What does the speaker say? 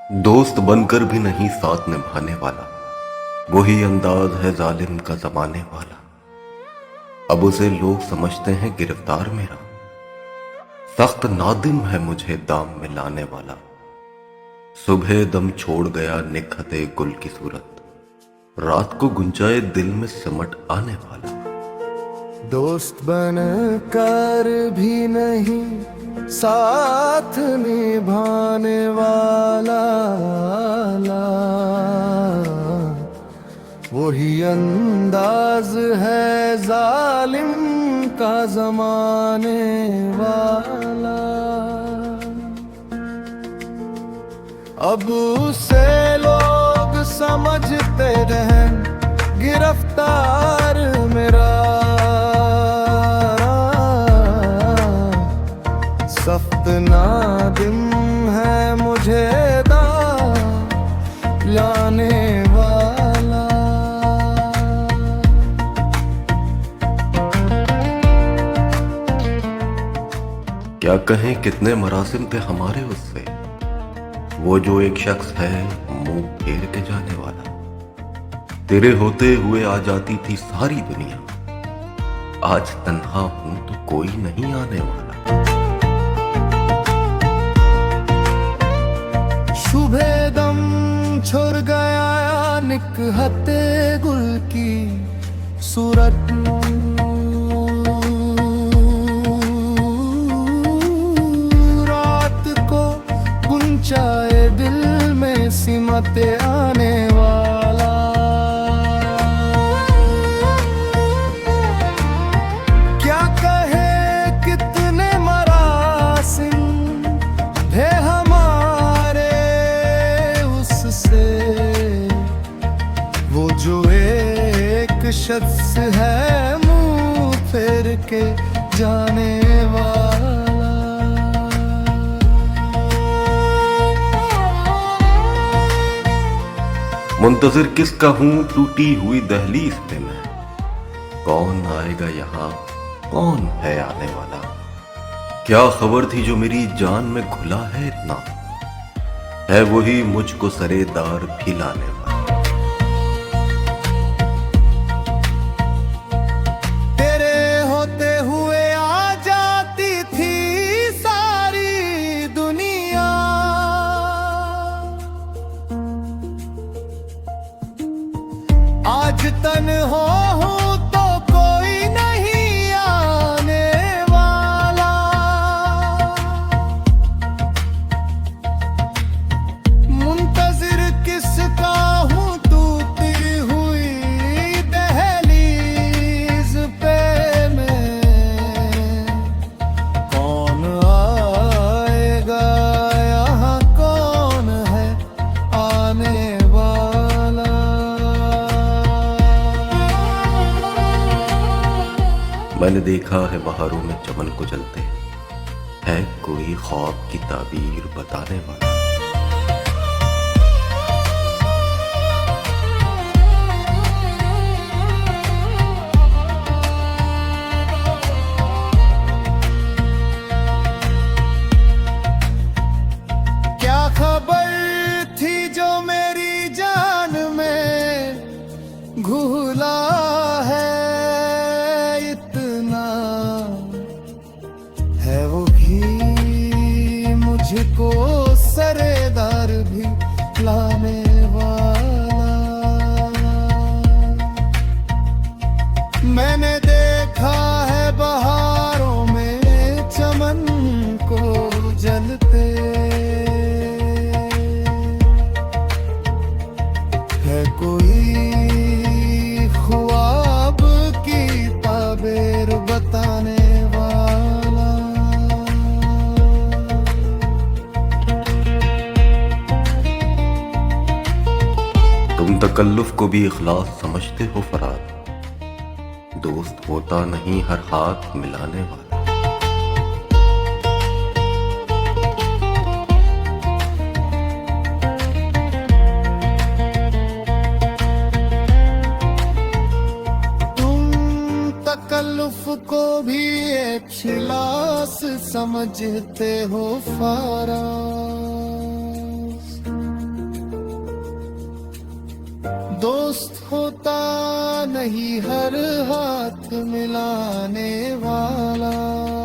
दोस्त बनकर भी नहीं साथ निभाने वाला, वही अंदाज है जालिम का जमाने वाला। अब उसे लोग समझते हैं गिरफ्तार मेरा, सख्त नादिम है मुझे दाम में लाने वाला। सुबह दम छोड़ गया निखते गुल की सूरत, रात को गुंजाए दिल में सिमट आने वाला। दोस्त बनकर भी नहीं साथ निभाने वाला, वही अंदाज है जालिम का जमाने वाला। अब उसे लोग समझते हैं गिरफ्तार मेरा, सख्त नादिम है मुझे दाम लाने वाला। क्या कहें कितने मरासिम थे हमारे उससे, वो जो एक शख्स है मुंह फेर के जाने वाला। तेरे होते हुए आ जाती थी सारी दुनिया, आज तन्हा हूं तो कोई नहीं आने वाला। सुबह दम छोड़ गया निकहते गुल की सूरत, रात को गुंजाए दिल में सिमटे आने वाला। क्या कहे कितने मरासिम थे हमारे उससे, वो जो एक शख्स है मुंह फेर के जाने वाला। मुंतजिर किसका हूं टूटी हुई दहलीज पे मैं, कौन आएगा यहाँ कौन है आने वाला। क्या खबर थी जो मेरी जान में घुला है इतना, है वही मुझको सरेदार भी लाने वाला। तेरे होते हुए आ जाती थी सारी दुनिया, आज तन्हा हूं तो कोई नहीं आने वाला। मुंतजिर किसका हूं टूटी हुई दहलीज पे मैं, कौन आएगा यहाँ कौन है आने वाला। मैंने देखा है बहारों में चमन को जलते, है कोई ख्वाब की ताबीर बताने वाला। क्या खबर थी जो मेरी जान में घुला है इतना, है वो भी मुझको सरेदार भी लाने वाला। मैंने देखा है बहारों में चमन को जलते, है कोई ख्वाब की ताबीर बताने वाला। तुम तकल्लुफ को भी इखलास समझते हो फराद, दोस्त होता नहीं हर हाथ मिलाने वाला। तुम तकल्लुफ को भी एक खिलास समझते हो फराज, दोस्त होता नहीं हर हाथ मिलाने वाला।